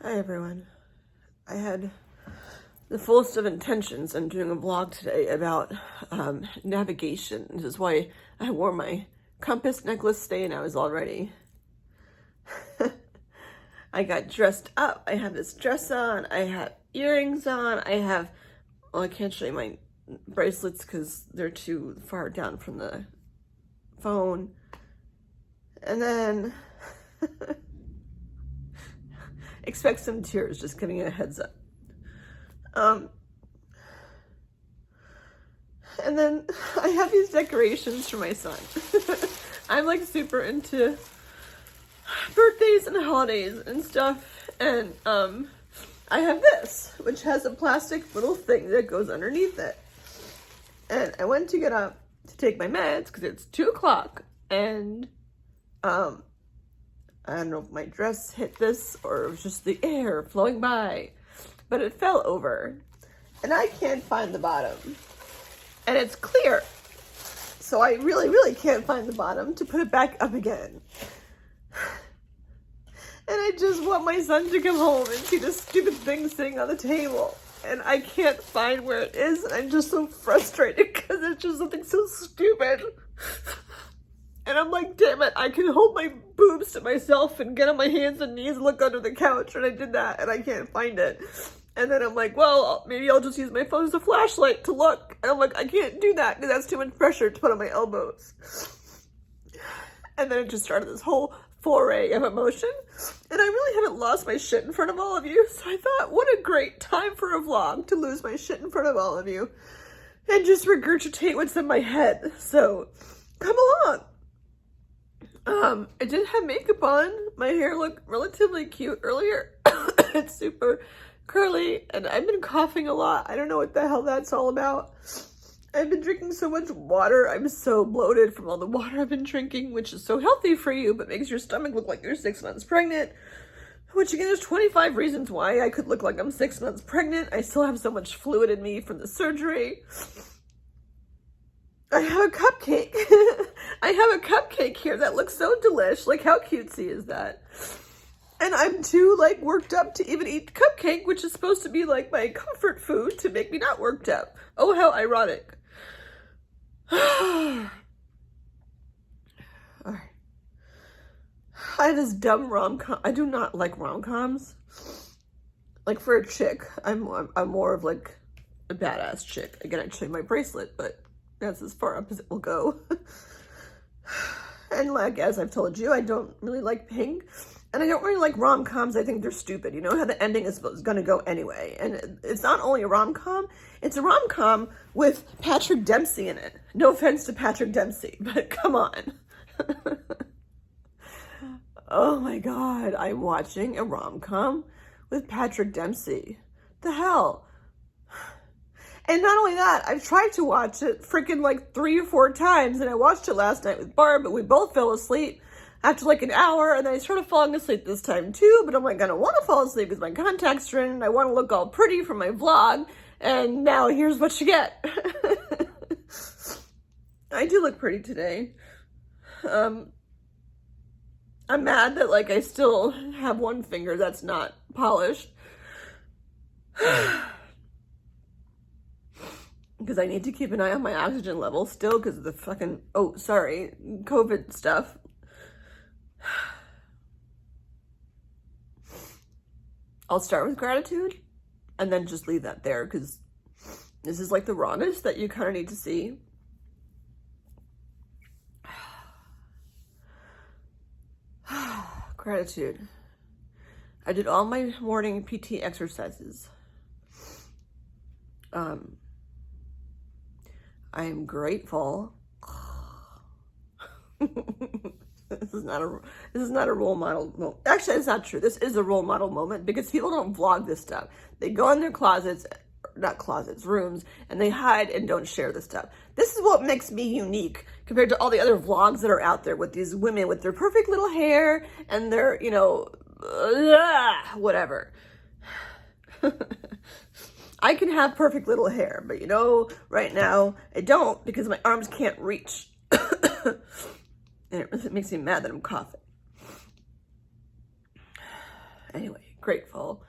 Hi everyone. I had the fullest of intentions on doing a vlog today about navigation. This is why I wore my compass necklace today, and I was all ready. I got dressed up. I have this dress on. I have earrings on. I can't show you my bracelets because they're too far down from the phone. And then expect some tears, just giving you a heads up. And then I have these decorations for my son. I'm like super into birthdays and holidays and stuff. And I have this, which has a plastic little thing that goes underneath it. And I went to get up to take my meds because it's 2 o'clock. And I don't know if my dress hit this or it was just the air flowing by, but it fell over and I can't find the bottom, and it's clear. So I really can't find the bottom to put it back up again. And I just want my son to come home and see this stupid thing sitting on the table, and I can't find where it is, and I'm just so frustrated because it's just something so stupid. And I'm like, damn it, I can hold my boobs to myself and get on my hands and knees and look under the couch, and I did that, and I can't find it. And then I'm like, well, maybe I'll just use my phone as a flashlight to look. And I'm like, I can't do that because that's too much pressure to put on my elbows. And then it just started this whole foray of emotion. And I really haven't lost my shit in front of all of you. So I thought, what a great time for a vlog to lose my shit in front of all of you and just regurgitate what's in my head. So come along. I did have makeup on. My hair looked relatively cute earlier. It's super curly, and I've been coughing a lot. I don't know what the hell that's all about. I've been drinking so much water. I'm so bloated from all the water I've been drinking, which is so healthy for you, but makes your stomach look like you're 6 months pregnant. Which again, there's 25 reasons why I could look like I'm 6 months pregnant. I still have so much fluid in me from the surgery. I have a cupcake. I have a cupcake here that looks so delish. Like, how cutesy is that? And I'm too, like, worked up to even eat cupcake, which is supposed to be, like, my comfort food to make me not worked up. Oh, how ironic. Alright. I have this dumb rom-com. I do not like rom-coms. Like, for a chick, I'm more of, like, a badass chick. Again, I'd show you my bracelet, but that's as far up as it will go. And like, as I've told you, I don't really like pink. And I don't really like rom-coms. I think they're stupid. You know how the ending is going to go anyway. And it's not only a rom-com, it's a rom-com with Patrick Dempsey in it. No offense to Patrick Dempsey, but come on. Oh my God, I'm watching a rom-com with Patrick Dempsey. The hell? And not only that, I've tried to watch it freaking like 3 or 4 times, and I watched it last night with Barb, but we both fell asleep after like an hour, and then I started falling asleep this time too, but I'm like, I don't want to fall asleep because my contacts are in, and I want to look all pretty for my vlog, and now here's what you get. I do look pretty today. I'm mad that like I still have one finger that's not polished. Because I need to keep an eye on my oxygen level still because of the fucking, COVID stuff. I'll start with gratitude and then just leave that there because this is like the rawness that you kind of need to see. Gratitude. I did all my morning PT exercises. I am grateful. This is not a role model moment. Actually, it's not true. This is a role model moment because people don't vlog this stuff. They go in their rooms, and they hide and don't share this stuff. This is what makes me unique compared to all the other vlogs that are out there with these women with their perfect little hair and their, whatever. I can have perfect little hair, but right now I don't because my arms can't reach. And it makes me mad that I'm coughing. Anyway, grateful.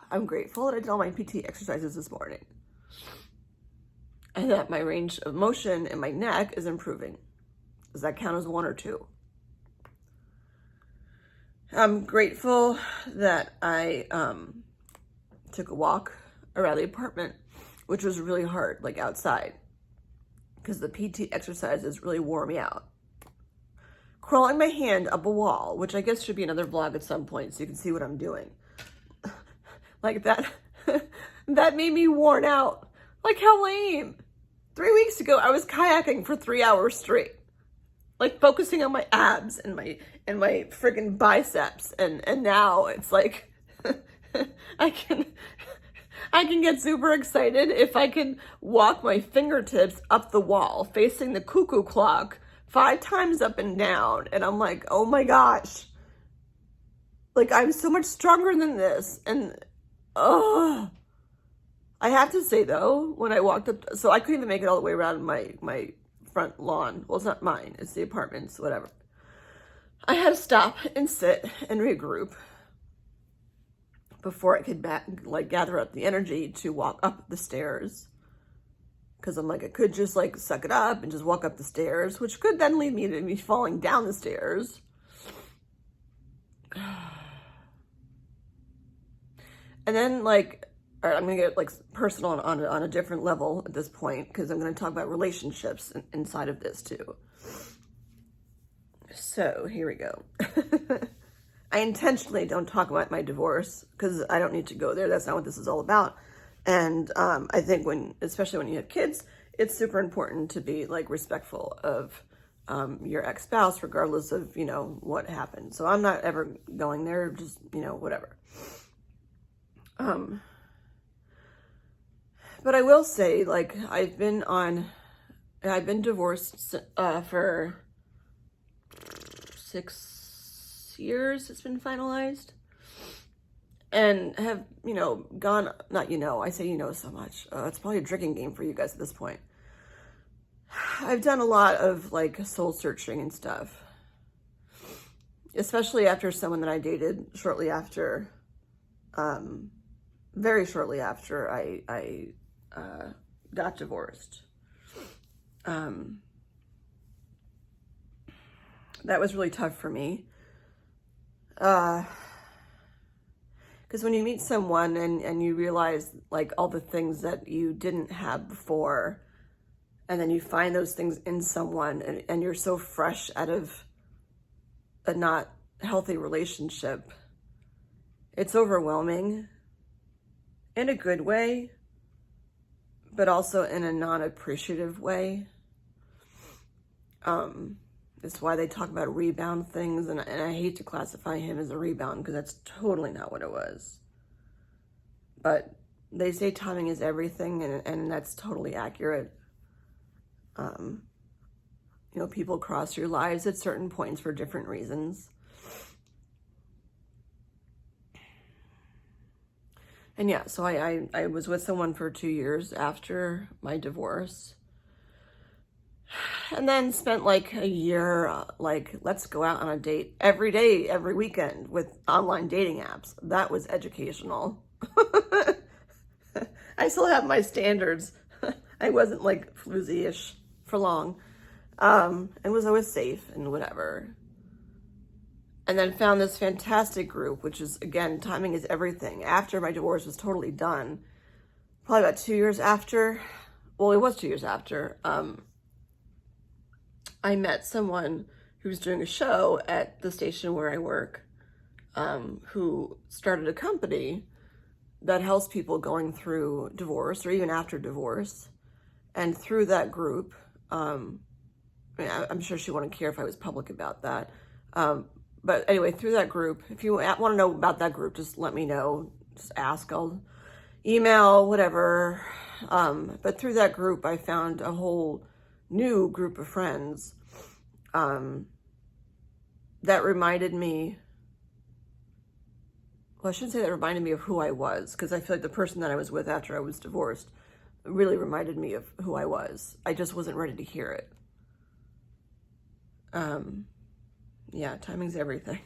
I'm grateful that I did all my PT exercises this morning. And that my range of motion in my neck is improving. Does that count as 1 or 2? I'm grateful that I took a walk around the apartment, which was really hard, like outside, because the PT exercises really wore me out. Crawling my hand up a wall, which I guess should be another vlog at some point so you can see what I'm doing. Like that, that made me worn out. Like, how lame. 3 weeks ago, I was kayaking for 3 hours straight. Like, focusing on my abs and my friggin' biceps. And now it's like, I can get super excited if I can walk my fingertips up the wall, facing the cuckoo clock 5 times up and down. And I'm like, oh my gosh. Like, I'm so much stronger than this. And, I have to say though, when I walked up, so I couldn't even make it all the way around my front lawn. Well, it's not mine, it's the apartment's, whatever. I had to stop and sit and regroup before I could gather up the energy to walk up the stairs. Because I'm like, I could just like suck it up and just walk up the stairs, which could then lead me to me falling down the stairs. And then like, all right, I'm going to get like personal on a different level at this point, because I'm going to talk about relationships inside of this too. So here we go. I intentionally don't talk about my divorce because I don't need to go there. That's not what this is all about. And I think especially when you have kids, it's super important to be like respectful of your ex-spouse, regardless of, you know, what happened. So I'm not ever going there, just, you know, whatever. But I will say, like, I've been divorced for 6 years. It's been finalized, and have, you know, gone, not, you know, I say, you know, so much. It's probably a drinking game for you guys at this point. I've done a lot of like soul searching and stuff, especially after someone that I dated shortly after, very shortly after I got divorced. That was really tough for me. Because when you meet someone and you realize like all the things that you didn't have before, and then you find those things in someone, and you're so fresh out of a not healthy relationship, it's overwhelming in a good way, but also in a non-appreciative way. It's why they talk about rebound things, and I hate to classify him as a rebound because that's totally not what it was. But they say timing is everything, and that's totally accurate. You know, people cross your lives at certain points for different reasons. And yeah, so I was with someone for 2 years after my divorce. And then spent like a year, like, let's go out on a date every day, every weekend with online dating apps. That was educational. I still have my standards. I wasn't like floozy-ish for long. And was always safe and whatever. And then found this fantastic group, which is, again, timing is everything. After my divorce was totally done, probably about 2 years after, well, it was 2 years after, I met someone who was doing a show at the station where I work, who started a company that helps people going through divorce or even after divorce. And through that group, I mean, I'm sure she wouldn't care if I was public about that. But anyway, through that group, if you want to know about that group, just let me know. Just ask. I'll email, whatever. But through that group, I found a whole new group of friends that reminded me, well, I shouldn't say that reminded me of who I was, because I feel like the person that I was with after I was divorced really reminded me of who I was. I just wasn't ready to hear it. Yeah, timing's everything.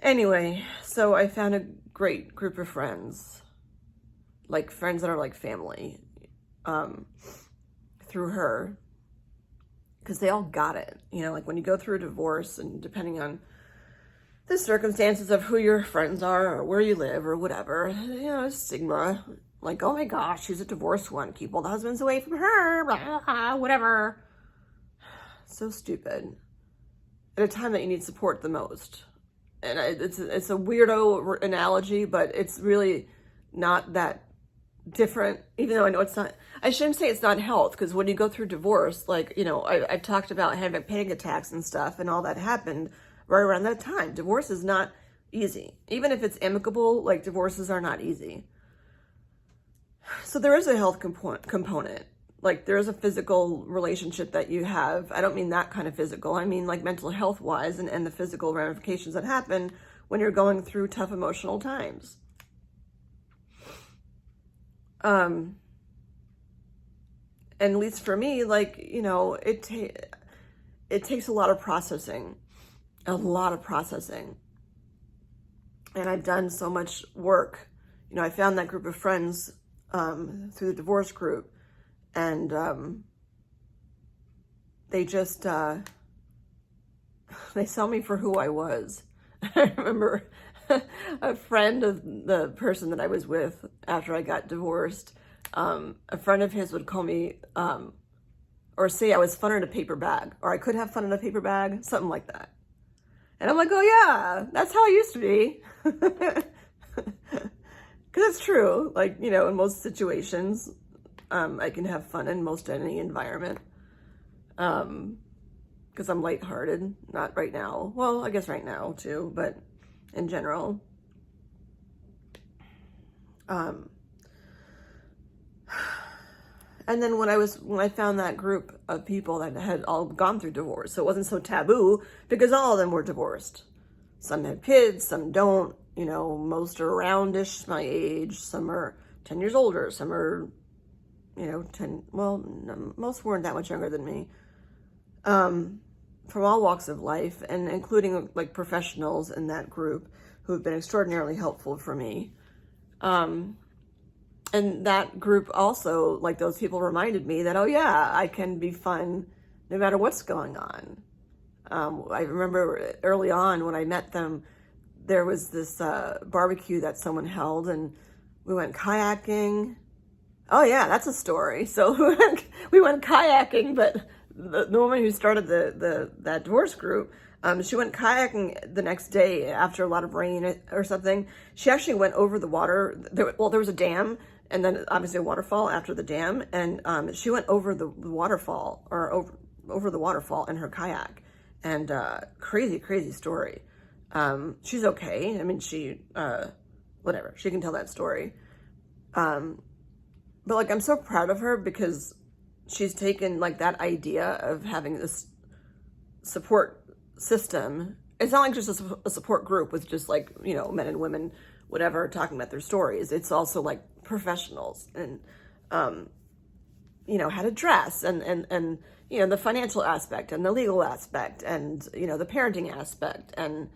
Anyway, so I found a great group of friends, like friends that are like family, through her, because they all got it. You know, like when you go through a divorce, and depending on the circumstances of who your friends are or where you live or whatever, you know, stigma, like, oh my gosh, she's a divorced one, keep all the husbands away from her, blah, blah, whatever. So stupid at a time that you need support the most. And it's a weirdo analogy, but it's really not that different, even though I know it's not. I shouldn't say it's not health, because when you go through divorce, like, you know, I've talked about having panic attacks and stuff, and all that happened right around that time. Divorce is not easy. Even if it's amicable, like, divorces are not easy. So there is a health component. Like, there is a physical relationship that you have. I don't mean that kind of physical. I mean, like, mental health wise, and the physical ramifications that happen when you're going through tough emotional times. And at least for me, like, you know, it takes a lot of processing. And I've done so much work. You know, I found that group of friends through the divorce group, and they just, they saw me for who I was. I remember a friend of the person that I was with after I got divorced, a friend of his would call me, or say I was fun in a paper bag, or I could have fun in a paper bag, something like that. And I'm like, oh yeah, that's how I used to be. Because it's true. Like, you know, in most situations, I can have fun in most any environment. Because I'm lighthearted. Not right now. Well, I guess right now too, but in general. And then when I found that group of people that had all gone through divorce, so it wasn't so taboo, because all of them were divorced. Some have kids, some don't, you know, most are aroundish my age, some are 10 years older, some are, you know, most weren't that much younger than me. From all walks of life, and including like professionals in that group who have been extraordinarily helpful for me. And that group also, like, those people reminded me that, oh yeah, I can be fun no matter what's going on. I remember early on when I met them, there was this barbecue that someone held, and we went kayaking. Oh yeah, that's a story. So we went kayaking, but the woman who started that divorce group, she went kayaking the next day after a lot of rain or something. She actually went over the water. There was a dam, and then obviously a waterfall after the dam, and she went over the waterfall, or over the waterfall in her kayak. And crazy story. She's okay. I mean, she whatever, she can tell that story. But like, I'm so proud of her, because she's taken like that idea of having this support system. It's not like just a support group with just, like, you know, men and women, whatever, talking about their stories. It's also like professionals, and you know, how to dress, and you know, the financial aspect, and the legal aspect, and, you know, the parenting aspect, and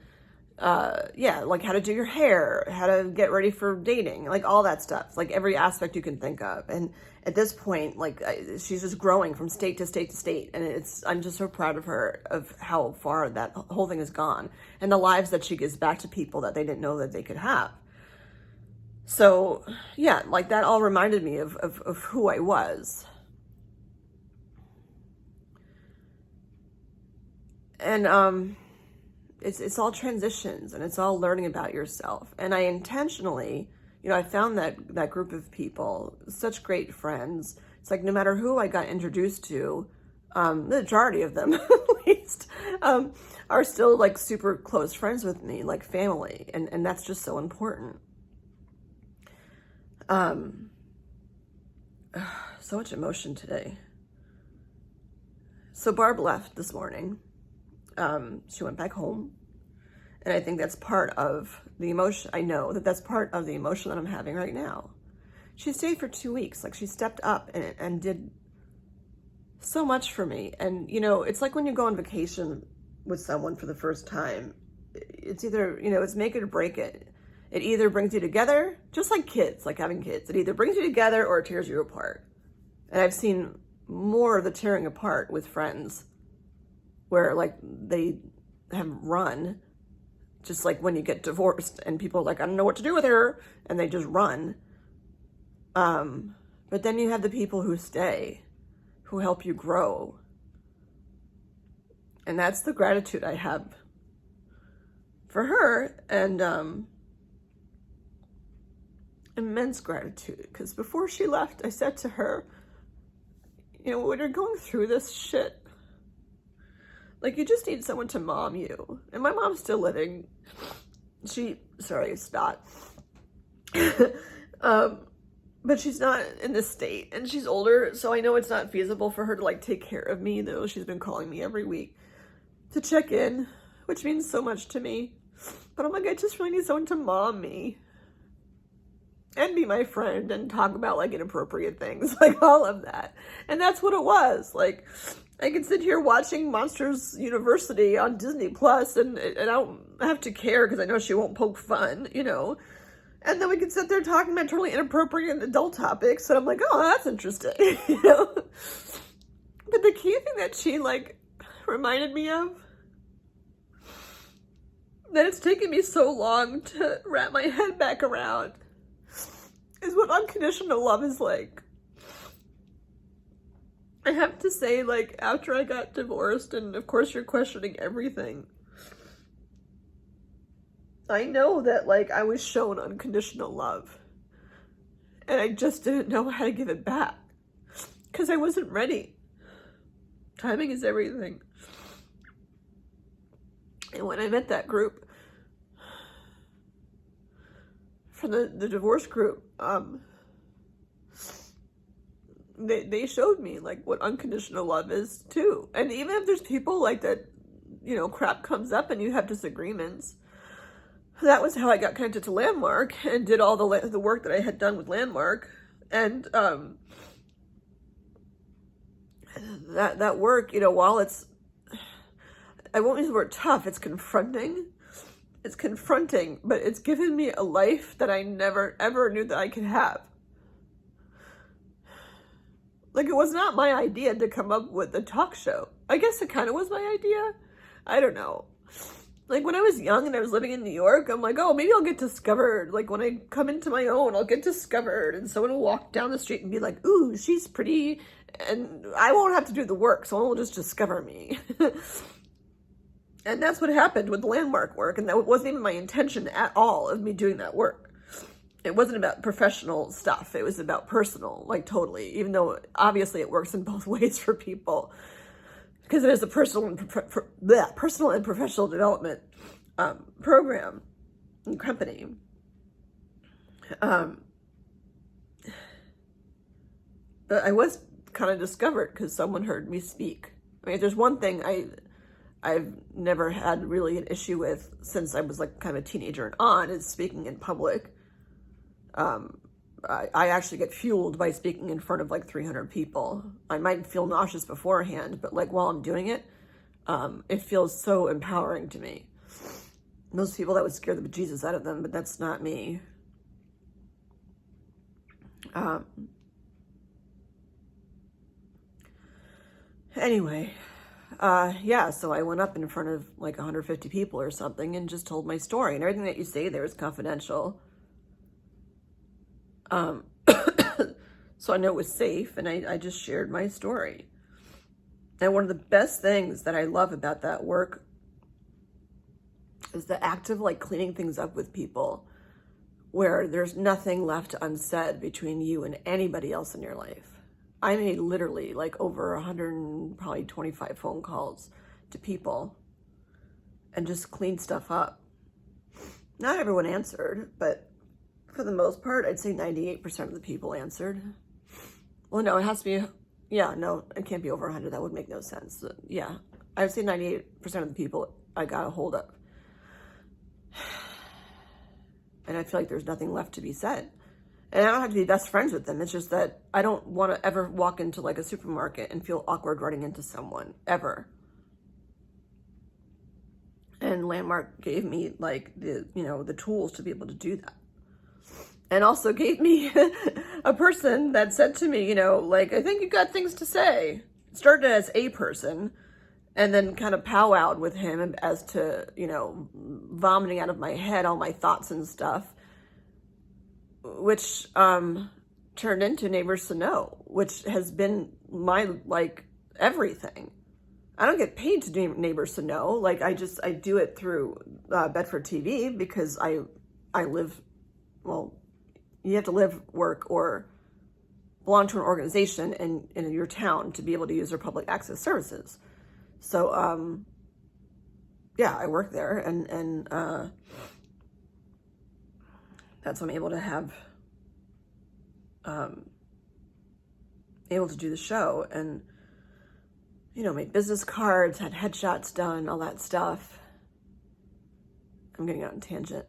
yeah, like how to do your hair, how to get ready for dating, like all that stuff, like every aspect you can think of. And at this point, like, she's just growing from state to state to state, and I'm just so proud of her, of how far that whole thing has gone, and the lives that she gives back to people that they didn't know that they could have. So yeah, like, that all reminded me of who I was. And it's all transitions, and it's all learning about yourself. And I intentionally, you know, I found that group of people, such great friends. It's like, no matter who I got introduced to, the majority of them at least, are still like super close friends with me, like family. And that's just so important. So much emotion today. So Barb left this morning. She went back home, and I think that's part of the emotion. I know that that's part of the emotion that I'm having right now. She stayed for 2 weeks. Like, she stepped up and did so much for me. And, you know, it's like when you go on vacation with someone for the first time, it's either, you know, it's make it or break it. It either brings you together, just like kids, like having kids. It either brings you together or it tears you apart. And I've seen more of the tearing apart with friends where like they have run, just like when you get divorced and people are like, I don't know what to do with her, and they just run. But then you have the people who stay, who help you grow. And that's the gratitude I have for her, and immense gratitude. Because before she left, I said to her, you know, when you're going through this shit, like, you just need someone to mom you. And my mom's still living. Sorry, it's not. But she's not in this state, and she's older, so I know it's not feasible for her to like take care of me, though she's been calling me every week to check in, which means so much to me. But I'm like, I just really need someone to mom me and be my friend and talk about like inappropriate things, like all of that. And that's what it was. Like, I could sit here watching Monsters University on Disney Plus, and I don't have to care because I know she won't poke fun, you know. And then we could sit there talking about totally inappropriate adult topics, and I'm like, oh, that's interesting, you know. But the key thing that she like reminded me of, that it's taken me so long to wrap my head back around, is what unconditional love is like. I have to say, like, after I got divorced, and of course you're questioning everything, I know that, like, I was shown unconditional love, and I just didn't know how to give it back, because I wasn't ready. Timing is everything. And when I met that group, from the divorce group, they showed me like what unconditional love is too. And even if there's people like that, you know, crap comes up and you have disagreements, that was how I got connected to Landmark and did all the work that I had done with Landmark. And that work, you know, while it's, I won't use the word tough, it's confronting. It's confronting, but it's given me a life that I never, ever knew that I could have. Like, it was not my idea to come up with a talk show. I guess it kind of was my idea. I don't know. Like, when I was young and I was living in New York, I'm like, oh, maybe I'll get discovered. Like, when I come into my own, I'll get discovered. And someone will walk down the street and be like, ooh, she's pretty. And I won't have to do the work. Someone will just discover me. And that's what happened with the Landmark work. And that wasn't even my intention at all of me doing that work. It wasn't about professional stuff. It was about personal, like totally. Even though obviously it works in both ways for people. Because it is a personal and professional development program and company. But I was kind of discovered because someone heard me speak. I mean, if there's one thing I've never had really an issue with since I was like kind of a teenager and on, is speaking in public. I actually get fueled by speaking in front of like 300 people. I might feel nauseous beforehand, but like while I'm doing it, it feels so empowering to me. Most people, that would scare the bejesus out of them, but that's not me. Anyway, yeah, so I went up in front of like 150 people or something and just told my story, and everything that you say there is confidential. So I know it was safe, and I just shared my story. And one of the best things that I love about that work is the act of like cleaning things up with people, where there's nothing left unsaid between you and anybody else in your life. I made literally like over 125 phone calls to people and just cleaned stuff up. Not everyone answered, but for the most part, I'd say 98% of the people answered. Well, no, it has to be, yeah, no, it can't be over 100. That would make no sense. Yeah, I would say 98% of the people I got a hold of. And I feel like there's nothing left to be said. And I don't have to be best friends with them. It's just that I don't want to ever walk into like a supermarket and feel awkward running into someone, ever. And Landmark gave me like the tools to be able to do that. And also gave me a person that said to me, like, I think you got things to say. It started as a person and then kind of powwowed with him as to, vomiting out of my head all my thoughts and stuff, which turned into Neighbors to Know, which has been my, like, everything. I don't get paid to do Neighbors to Know. Like, I do it through Bedford TV because I live, well, you have to live, work, or belong to an organization in your town to be able to use their public access services. So, yeah, I work there, and that's when I'm able to have, able to do the show and, make business cards, had headshots done, all that stuff. I'm getting out on a tangent.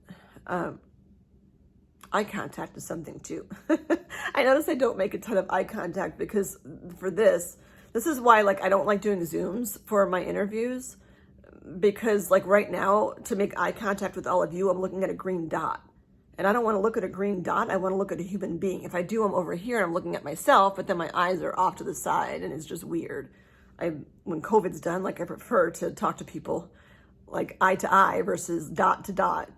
Eye contact is something too. I notice I don't make a ton of eye contact because for this is why, like, I don't like doing Zooms for my interviews, because like right now, to make eye contact with all of you, I'm looking at a green dot. And I don't want to look at a green dot. I want to look at a human being. If I do, I'm over here and I'm looking at myself, but then my eyes are off to the side and it's just weird. When COVID's done, like, I prefer to talk to people like eye to eye versus dot to dot.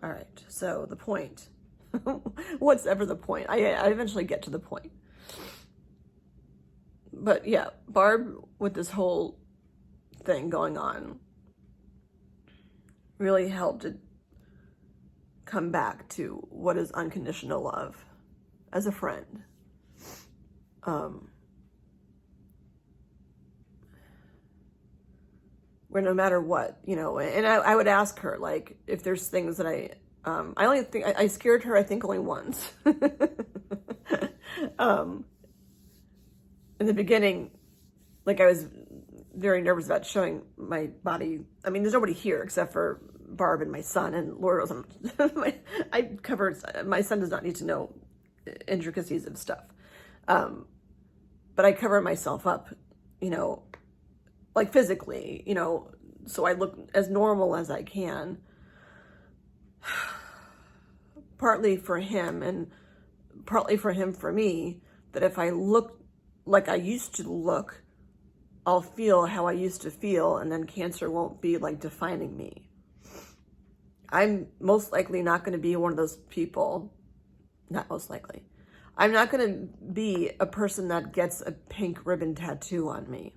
All right, so the point. What's ever the point? I eventually get to the point. But yeah, Barb, with this whole thing going on, really helped it come back to what is unconditional love as a friend. Where no matter what, and I would ask her, like, if there's things that I only think, I scared her, I think, only once. In the beginning, like, I was very nervous about showing my body. I mean, there's nobody here except for Barb and my son, and Laura knows my son does not need to know intricacies of stuff. But I cover myself up, like physically, so I look as normal as I can. Partly for him and partly for him for me, that if I look like I used to look, I'll feel how I used to feel, and then cancer won't be like defining me. I'm most likely not going to be one of those people, not most likely. I'm not going to be a person that gets a pink ribbon tattoo on me.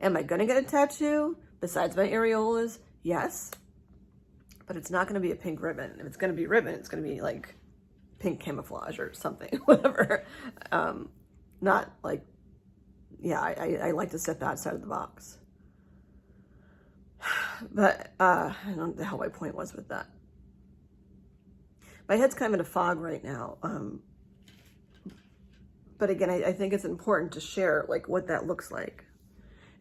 Am I going to get a tattoo besides my areolas? Yes. But it's not going to be a pink ribbon. If it's going to be ribbon, it's going to be like pink camouflage or something, whatever. Not like, yeah, I like to step outside of the box. But I don't know what the hell my point was with that. My head's kind of in a fog right now. But again, I think it's important to share like what that looks like.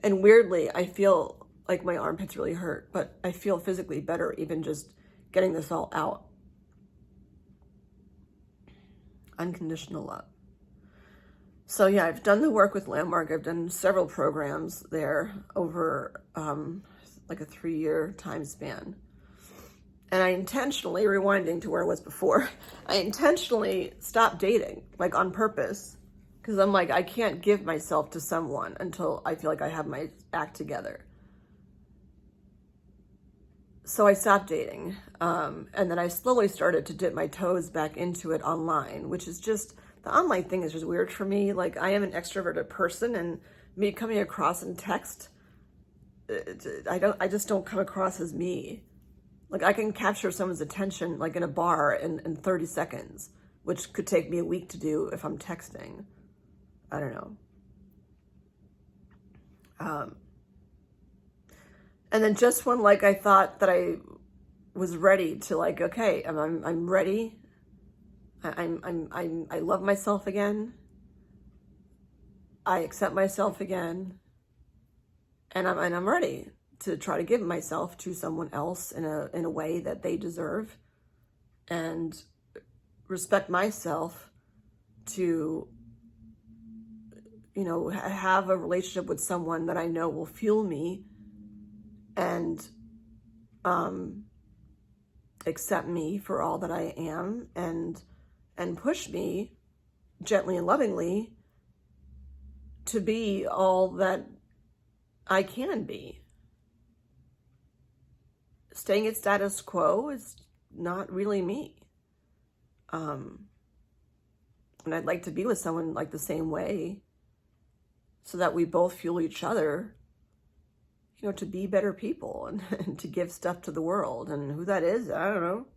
And weirdly, I feel like my armpits really hurt, but I feel physically better even just getting this all out. Unconditional love. So yeah, I've done the work with Landmark. I've done several programs there over like a 3-year time span. And I intentionally, rewinding to where I was before, I intentionally stopped dating, like on purpose. Because I'm like, I can't give myself to someone until I feel like I have my act together. So I stopped dating. And then I slowly started to dip my toes back into it online, which is just, the online thing is just weird for me. Like, I am an extroverted person, and me coming across in text, I just don't come across as me. Like, I can capture someone's attention, like in a bar in 30 seconds, which could take me a week to do if I'm texting. I don't know. And then just when, like, I thought that I was ready to, like, okay, I'm ready. I love myself again. I accept myself again. And I'm ready to try to give myself to someone else in a way that they deserve, and respect myself to you know, have a relationship with someone that I know will fuel me and accept me for all that I am and push me gently and lovingly to be all that I can be. Staying at status quo is not really me. And I'd like to be with someone like the same way so that we both fuel each other, you know, to be better people and to give stuff to the world. And who that is, I don't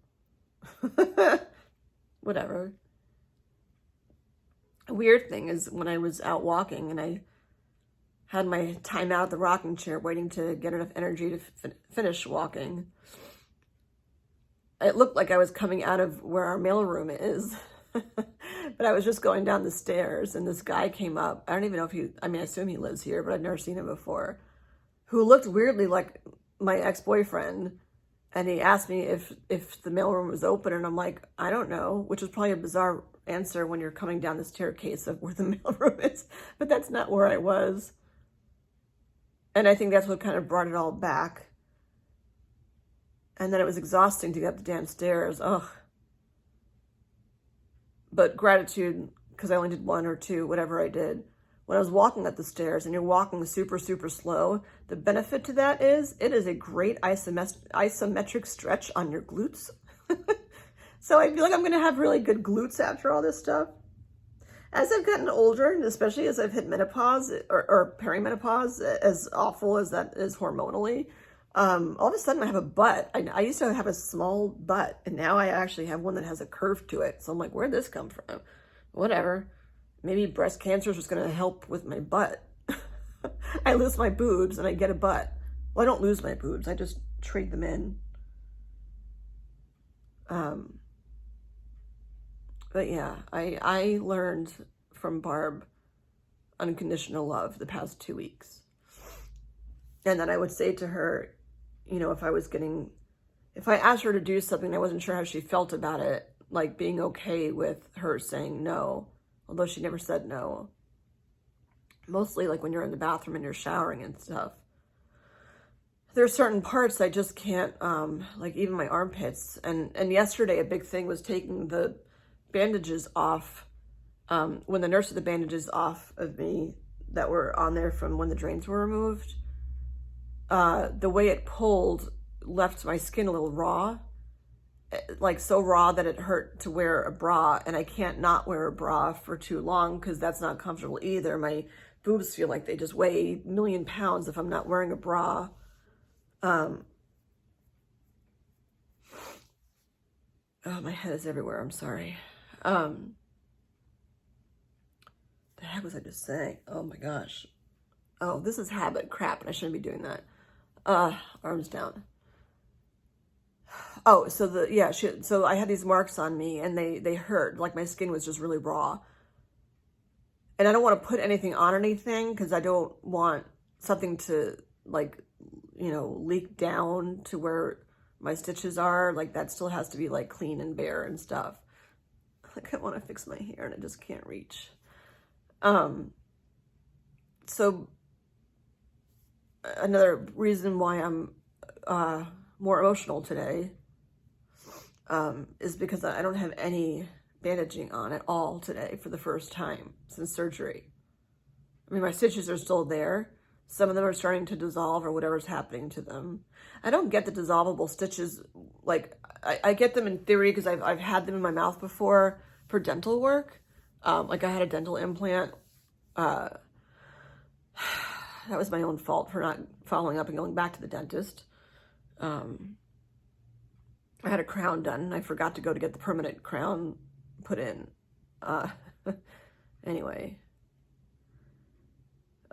know. Whatever. A weird thing is when I was out walking and I had my time out at the rocking chair waiting to get enough energy to finish walking, it looked like I was coming out of where our mailroom is. But I was just going down the stairs and this guy came up. I don't even know if I assume he lives here, but I've never seen him before, who looked weirdly like my ex-boyfriend. And he asked me if the mailroom was open. And I'm like, I don't know, which is probably a bizarre answer when you're coming down the staircase of where the mailroom is. But that's not where I was. And I think that's what kind of brought it all back. And then it was exhausting to get up the damn stairs. Ugh. But gratitude, because I only did one or two, whatever I did. When I was walking up the stairs and you're walking super, super slow, the benefit to that is it is a great isometric stretch on your glutes. So I feel like I'm going to have really good glutes after all this stuff. As I've gotten older, and especially as I've hit menopause or perimenopause, as awful as that is hormonally, all of a sudden I have a butt. I used to have a small butt, and now I actually have one that has a curve to it. So I'm like, where'd this come from? Whatever. Maybe breast cancer is just going to help with my butt. I lose my boobs and I get a butt. Well, I don't lose my boobs. I just trade them in. But yeah, I learned from Barb unconditional love the past 2 weeks. And then I would say to her, you know, if I asked her to do something, I wasn't sure how she felt about it, like being okay with her saying no, although she never said no. Mostly like when you're in the bathroom and you're showering and stuff. There are certain parts I just can't, like even my armpits. And yesterday a big thing was taking the bandages off. When the nurse took the bandages off of me that were on there from when the drains were removed, the way it pulled left my skin a little raw, like so raw that it hurt to wear a bra, and I can't not wear a bra for too long because that's not comfortable either. My boobs feel like they just weigh a million pounds if I'm not wearing a bra. Oh, my head is everywhere. I'm sorry. The heck was I just saying? Oh my gosh. Oh, this is habit crap, and I shouldn't be doing that. Arms down. Oh, so I had these marks on me and they hurt. Like my skin was just really raw. And I don't want to put anything on anything because I don't want something to like, you know, leak down to where my stitches are. Like that still has to be like clean and bare and stuff. Like I want to fix my hair and I just can't reach. So another reason why I'm more emotional today is because I don't have any bandaging on at all today for the first time since surgery. I mean, my stitches are still there. Some of them are starting to dissolve or whatever's happening to them. I don't get the dissolvable stitches. Like I get them in theory because I've had them in my mouth before for dental work. Like I had a dental implant. That was my own fault for not following up and going back to the dentist. I had a crown done and I forgot to go to get the permanent crown put in. Anyway.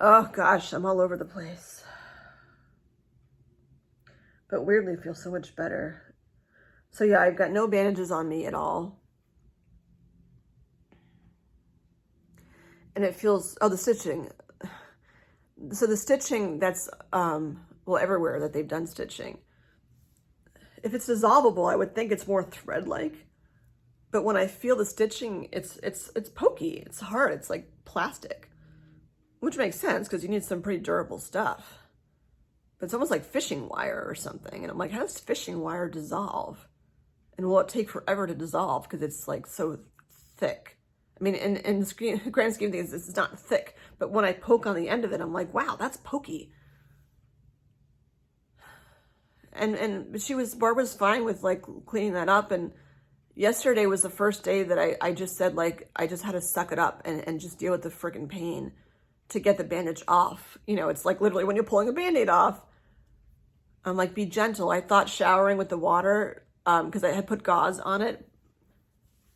Oh gosh, I'm all over the place. But weirdly feel so much better. So yeah, I've got no bandages on me at all. And it feels, oh, the stitching. So the stitching that's, well, everywhere that they've done stitching. If it's dissolvable, I would think it's more thread-like. But when I feel the stitching, it's pokey. It's hard. It's like plastic. which makes sense because you need some pretty durable stuff. But it's almost like fishing wire or something. And I'm like, how does fishing wire dissolve? And will it take forever to dissolve because it's like so thick? I mean, in the grand scheme of things, it's not thick. But when I poke on the end of it, I'm like, wow, that's pokey. And Barbara's fine with like cleaning that up. And yesterday was the first day that I just said, like, I just had to suck it up and just deal with the freaking pain to get the bandage off. You know, it's like literally when you're pulling a Band-Aid off, I'm like, be gentle. I thought showering with the water, because I had put gauze on it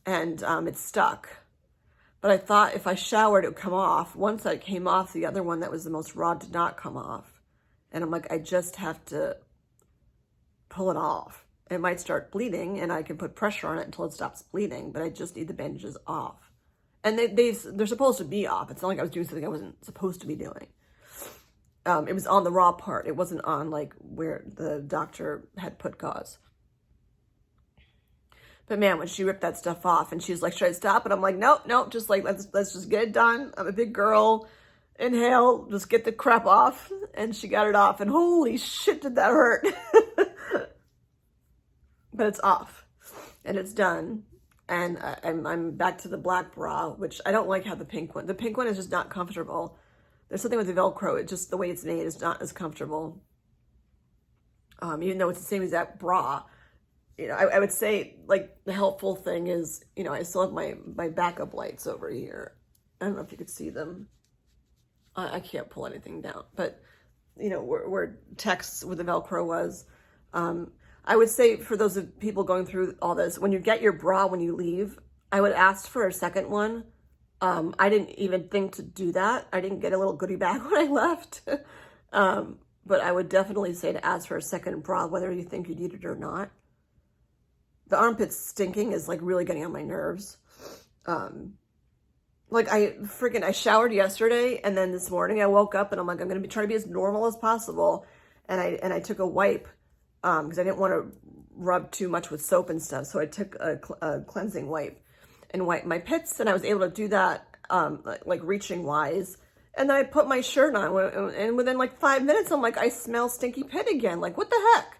and it stuck. But I thought if I showered, it would come off. Once it came off, the other one that was the most raw did not come off. And I'm like, I just have to pull it off. It might start bleeding and I can put pressure on it until it stops bleeding, but I just need the bandages off. And they're supposed to be off. It's not like I was doing something I wasn't supposed to be doing. It was on the raw part. It wasn't on like where the doctor had put gauze. But man, when she ripped that stuff off and she's like, should I stop? And I'm like, nope, just like, let's just get it done. I'm a big girl. Inhale, just get the crap off. And she got it off and holy shit, did that hurt. But it's off and it's done. And I'm back to the black bra, which I don't like how the pink one is just not comfortable. There's something with the Velcro, it just, the way it's made is not as comfortable. Even though it's the same exact bra. You know, I would say like the helpful thing is, you know, I still have my backup lights over here. I don't know if you could see them. I can't pull anything down, but you know, where text with the Velcro was. I would say for those of people going through all this, when you get your bra when you leave, I would ask for a second one. I didn't even think to do that. I didn't get a little goodie bag when I left. But I would definitely say to ask for a second bra, whether you think you need it or not. The armpits stinking is like really getting on my nerves. Like I showered yesterday and then this morning I woke up and I'm like, I'm going to try to be as normal as possible. And I took a wipe, because I didn't want to rub too much with soap and stuff. So I took a cleansing wipe and wiped my pits, and I was able to do that, like reaching wise. And then I put my shirt on, and within like 5 minutes, I'm like, I smell stinky pit again. Like, what the heck?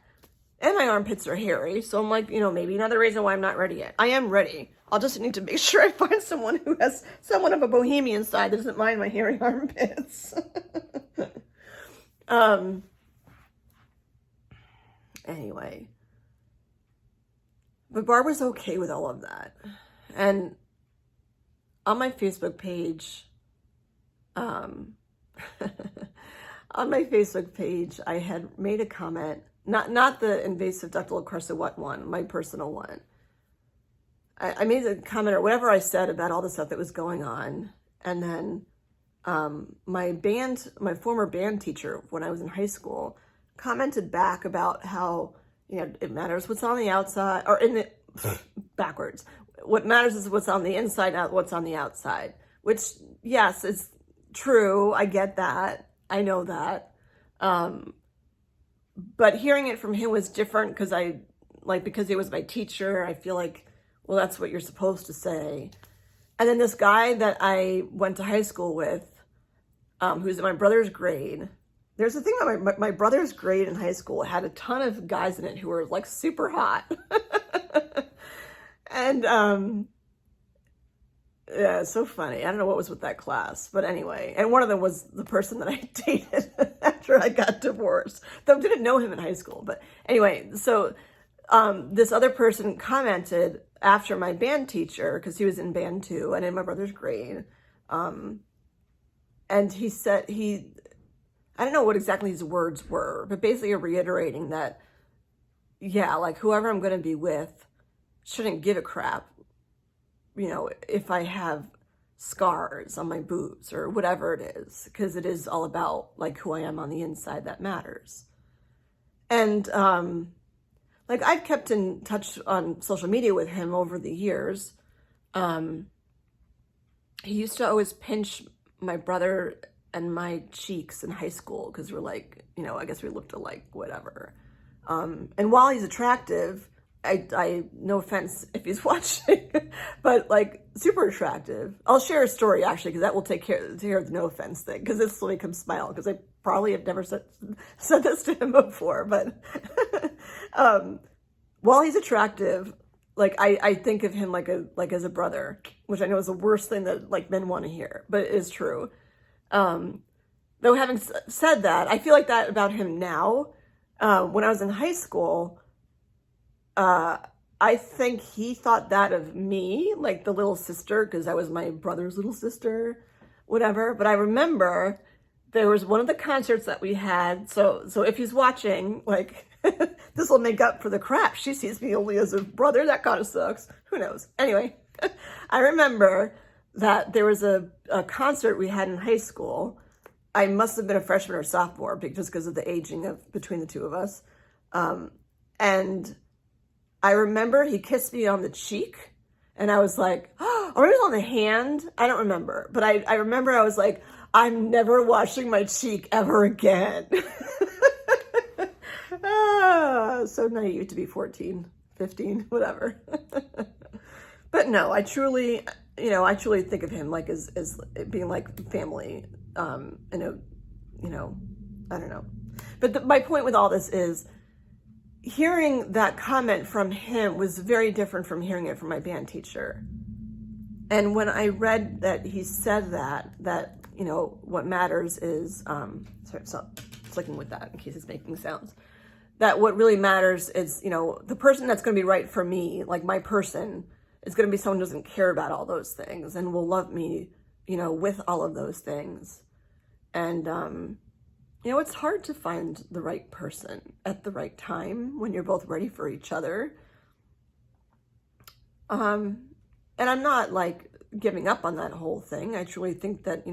And my armpits are hairy. So I'm like, you know, maybe another reason why I'm not ready yet. I am ready. I'll just need to make sure I find someone who has somewhat of a bohemian side that doesn't mind my hairy armpits. Anyway. But Barbara's okay with all of that. And on my Facebook page, on my Facebook page, I had made a comment, not the invasive ductal carcinoma one, my personal one. I made a comment or whatever I said about all the stuff that was going on. And then my former band teacher when I was in high school commented back about how, you know, it matters what's on the outside, or in the backwards. What matters is what's on the inside, not what's on the outside. Which, yes, it's true. I get that. I know that. But hearing it from him was different because because he was my teacher, I feel like, well, that's what you're supposed to say. And then this guy that I went to high school with, who's in my brother's grade. There's the thing about my brother's grade in high school had a ton of guys in it who were like super hot. And yeah, it's so funny. I don't know what was with that class, but anyway. And one of them was the person that I dated after I got divorced. Though I didn't know him in high school. But anyway, so this other person commented after my band teacher, because he was in band too and in my brother's grade. And he said I don't know what exactly his words were, but basically reiterating that, yeah, like whoever I'm going to be with shouldn't give a crap, you know, if I have scars on my boobs or whatever it is, because it is all about like who I am on the inside that matters. And like I've kept in touch on social media with him over the years. He used to always pinch my brother and my cheeks in high school because we're like, you know, I guess we looked alike, whatever. And while he's attractive, no offense if he's watching, but like super attractive. I'll share a story actually, because that will take care of the no offense thing, because this will make him smile, because I probably have never said this to him before, but while he's attractive, like I think of him like as a brother, which I know is the worst thing that like men want to hear, but it is true. Though having said that, I feel like that about him now. When I was in high school, I think he thought that of me, like the little sister, because I was my brother's little sister, whatever. But I remember there was one of the concerts that we had. So if he's watching, like, this will make up for the crap. She sees me only as a brother. That kind of sucks. Who knows? Anyway, I remember that there was a concert we had in high school. I must have been a freshman or sophomore, just because of the aging of between the two of us. And I remember he kissed me on the cheek, and I was like, oh, or it was on the hand. I don't remember, but I remember I was like, I'm never washing my cheek ever again. So naive to be 14, 15, whatever. But no, I truly think of him like as being like family. I don't know. But my point with all this is, hearing that comment from him was very different from hearing it from my band teacher. And when I read that he said that, what matters is, sorry, stop clicking with that in case it's making sounds, that what really matters is, the person that's going to be right for me, like my person, is going to be someone who doesn't care about all those things and will love me, with all of those things. And, it's hard to find the right person at the right time when you're both ready for each other. And I'm not like giving up on that whole thing. I truly think that,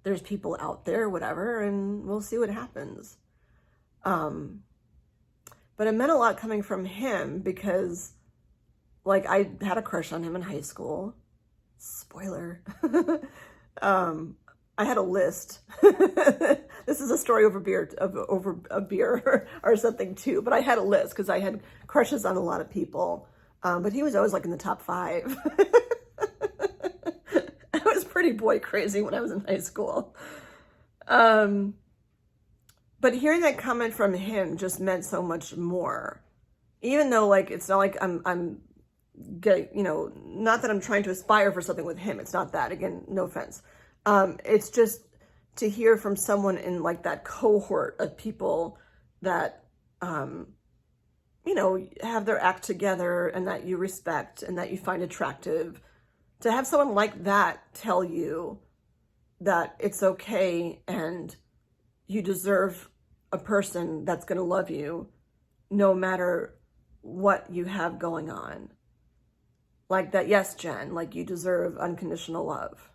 there's people out there, whatever, and we'll see what happens. But it meant a lot coming from him because, like, I had a crush on him in high school. Spoiler. I had a list. This is a story over a beer or something too. But I had a list because I had crushes on a lot of people. But he was always like in the top 5. I was pretty boy crazy when I was in high school. But hearing that comment from him just meant so much more. Even though, like, it's not like I'm getting, not that I'm trying to aspire for something with him. It's not that. Again, no offense. It's just to hear from someone in like that cohort of people that, have their act together and that you respect and that you find attractive, to have someone like that tell you that it's okay and you deserve a person that's going to love you no matter what you have going on. Like that, yes, Jen, like you deserve unconditional love.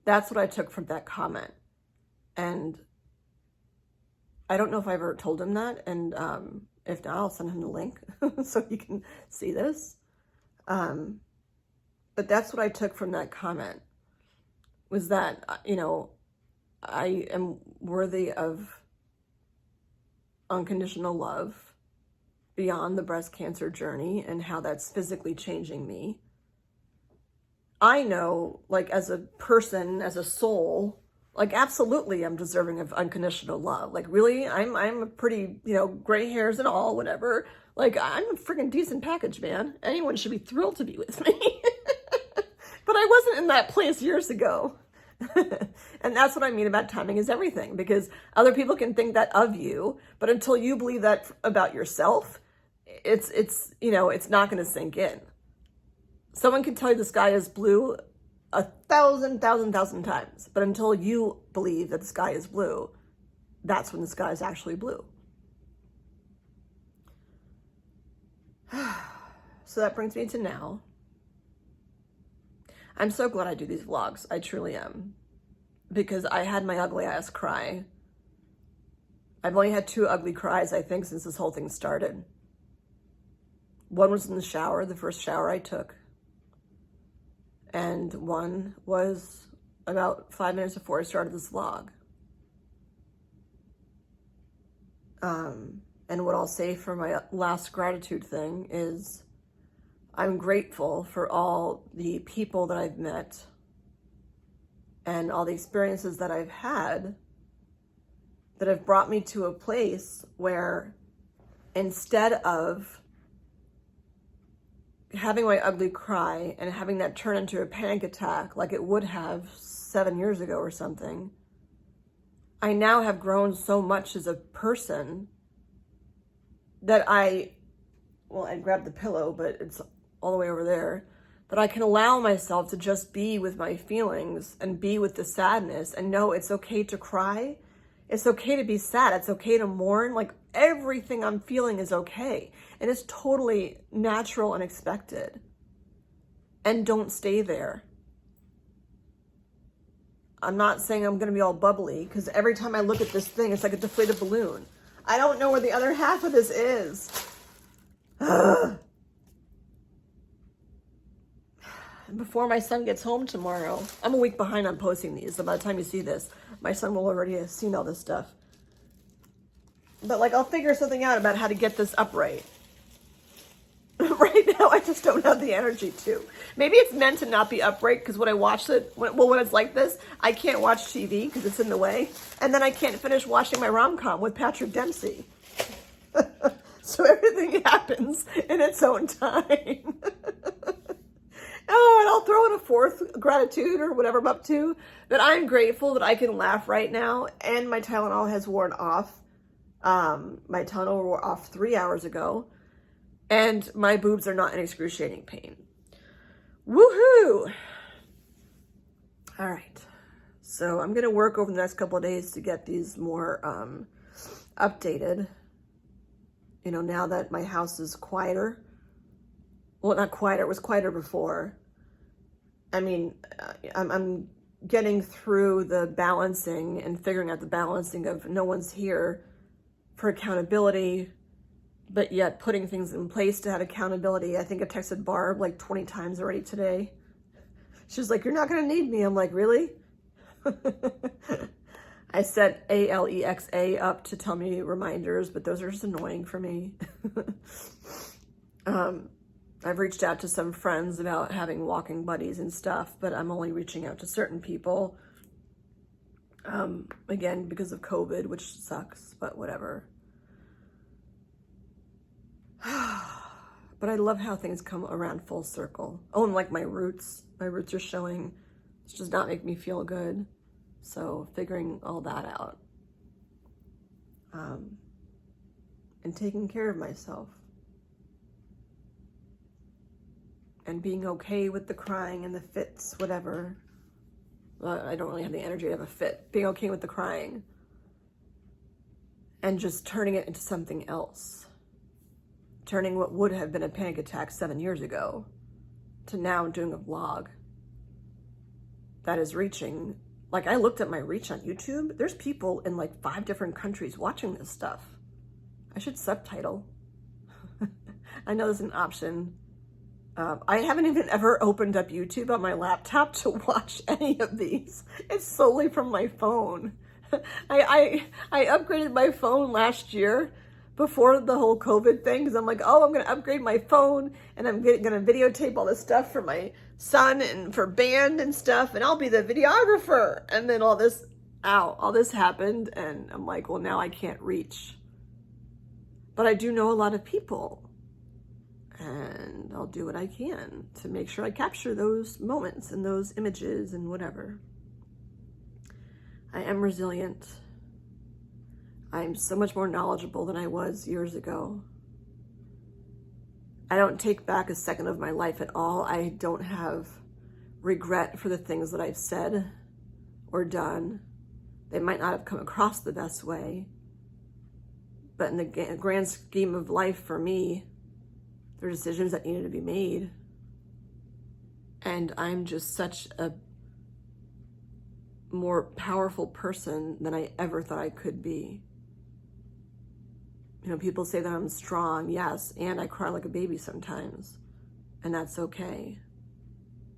That's what I took from that comment. And I don't know if I ever told him that. And if not, I'll send him the link so he can see this. But that's what I took from that comment, was that, I am worthy of unconditional love beyond the breast cancer journey and how that's physically changing me. I know, like, as a person, as a soul, like, absolutely I'm deserving of unconditional love. Like, really, I'm a pretty, gray hairs and all, whatever. Like, I'm a freaking decent package, man. Anyone should be thrilled to be with me. But I wasn't in that place years ago. And that's what I mean about timing is everything, because other people can think that of you, but until you believe that about yourself, it's not going to sink in. Someone can tell you the sky is blue 1,000 times, but until you believe that the sky is blue, that's when the sky is actually blue. So that brings me to now. I'm so glad I do these vlogs. I truly am. Because I had my ugly ass cry. I've only had 2 ugly cries, I think, since this whole thing started. One was in the shower, the first shower I took. And one was about 5 minutes before I started this vlog. And what I'll say for my last gratitude thing is I'm grateful for all the people that I've met and all the experiences that I've had that have brought me to a place where instead of having my ugly cry and having that turn into a panic attack like it would have 7 years ago or something, I now have grown so much as a person that I grabbed the pillow, but it's all the way over there, that I can allow myself to just be with my feelings and be with the sadness and know it's okay to cry. It's okay to be sad. It's okay to mourn. Like, everything I'm feeling is okay. And it's totally natural and expected. And don't stay there. I'm not saying I'm going to be all bubbly, because every time I look at this thing, it's like a deflated balloon. I don't know where the other half of this is. Before my son gets home tomorrow, I'm a week behind on posting these, so by the time you see this, my son will already have seen all this stuff. But like, I'll figure something out about how to get this upright. Right now, I just don't have the energy to. Maybe it's meant to not be upright, because when I watch it, when it's like this, I can't watch TV because it's in the way. And then I can't finish watching my rom-com with Patrick Dempsey. So everything happens in its own time. Oh, and I'll throw in a fourth gratitude or whatever I'm up to, that I'm grateful that I can laugh right now, and my Tylenol has worn off. My Tylenol wore off 3 hours ago, and my boobs are not in excruciating pain. Woohoo! All right. So I'm going to work over the next couple of days to get these more updated. You know, now that my house is quieter. Well, not quieter. It was quieter before. I mean, I'm getting through the balancing and figuring out the balancing of no one's here for accountability, but yet putting things in place to have accountability. I think I texted Barb like 20 times already today. She's like, "You're not going to need me." I'm like, "Really?" I set Alexa up to tell me reminders, but those are just annoying for me. I've reached out to some friends about having walking buddies and stuff, but I'm only reaching out to certain people. Again, because of COVID, which sucks, but whatever. But I love how things come around full circle. Oh, and like my roots are showing. It does not make me feel good. So figuring all that out. And taking care of myself. And being okay with the crying and the fits, whatever. Well, I don't really have the energy to have a fit. Being okay with the crying. And just turning it into something else. Turning what would have been a panic attack 7 years ago to now doing a vlog that is reaching. Like, I looked at my reach on YouTube. There's people in like 5 different countries watching this stuff. I should subtitle. I know there's an option. I haven't even ever opened up YouTube on my laptop to watch any of these. It's solely from my phone. I upgraded my phone last year before the whole COVID thing, because I'm like, oh, I'm going to upgrade my phone, and I'm going to videotape all this stuff for my son and for band and stuff, and I'll be the videographer. And then all this happened, and I'm like, well, now I can't reach. But I do know a lot of people. And I'll do what I can to make sure I capture those moments and those images and whatever. I am resilient. I'm so much more knowledgeable than I was years ago. I don't take back a second of my life at all. I don't have regret for the things that I've said or done. They might not have come across the best way. But in the grand scheme of life for me, there are decisions that needed to be made. And I'm just such a more powerful person than I ever thought I could be. You know, people say that I'm strong, yes, and I cry like a baby sometimes, and that's okay.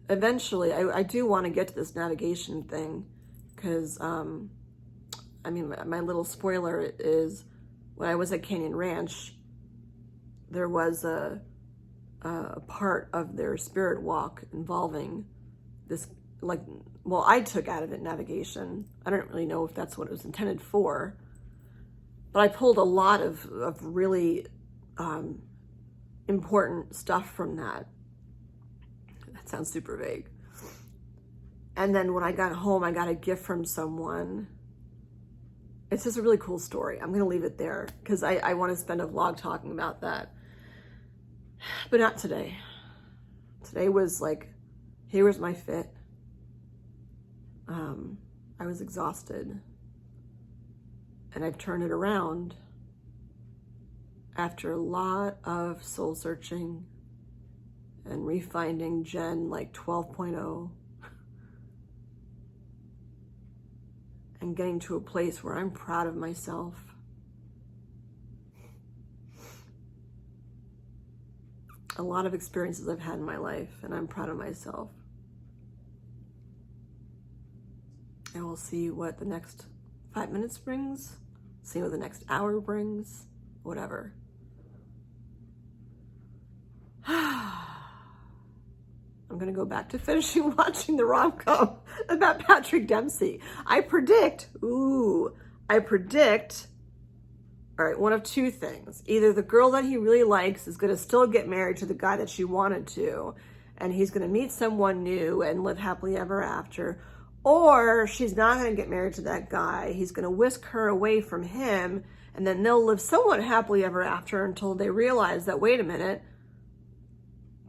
Eventually, I do want to get to this navigation thing, because, I mean, my little spoiler is when I was at Canyon Ranch, there was a part of their spirit walk involving this, like, well, I took out of it navigation. I don't really know if that's what it was intended for, but I pulled a lot of really important stuff from that. That sounds super vague. And then when I got home, I got a gift from someone. It's just a really cool story. I'm going to leave it there because I want to spend a vlog talking about that. But not today. Today was like, here was my fit. I was exhausted. And I've turned it around after a lot of soul searching and refinding Jen like 12.0 and getting to a place where I'm proud of myself. A lot of experiences I've had in my life, and I'm proud of myself. And we'll see what the next 5 minutes brings, see what the next hour brings, whatever. I'm gonna go back to finishing watching the rom-com about Patrick Dempsey. I predict, all right, one of two things. Either the girl that he really likes is gonna still get married to the guy that she wanted to, and he's gonna meet someone new and live happily ever after, or she's not gonna get married to that guy. He's gonna whisk her away from him, and then they'll live somewhat happily ever after until they realize that, wait a minute,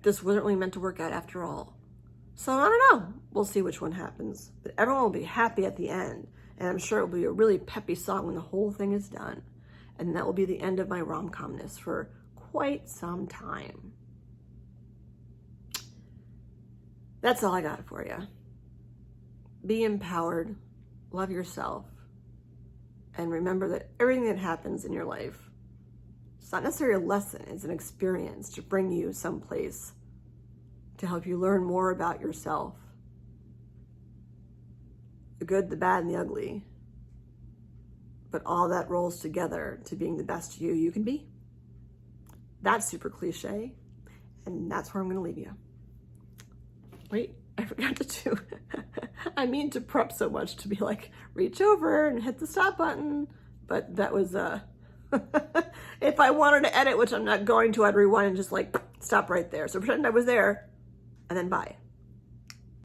this wasn't really meant to work out after all. So I don't know. We'll see which one happens. But everyone will be happy at the end. And I'm sure it will be a really peppy song when the whole thing is done. And that will be the end of my rom-comness for quite some time. That's all I got for you. Be empowered. Love yourself. And remember that everything that happens in your life, it's not necessarily a lesson, it's an experience to bring you someplace to help you learn more about yourself. The good, the bad, and the ugly. But all that rolls together to being the best you can be. That's super cliche, and that's where I'm gonna leave you. Wait, I forgot to do, I mean to prep so much to be like, reach over and hit the stop button, but that was, if I wanted to edit, which I'm not going to, I'd rewind and just like stop right there. So pretend I was there and then bye.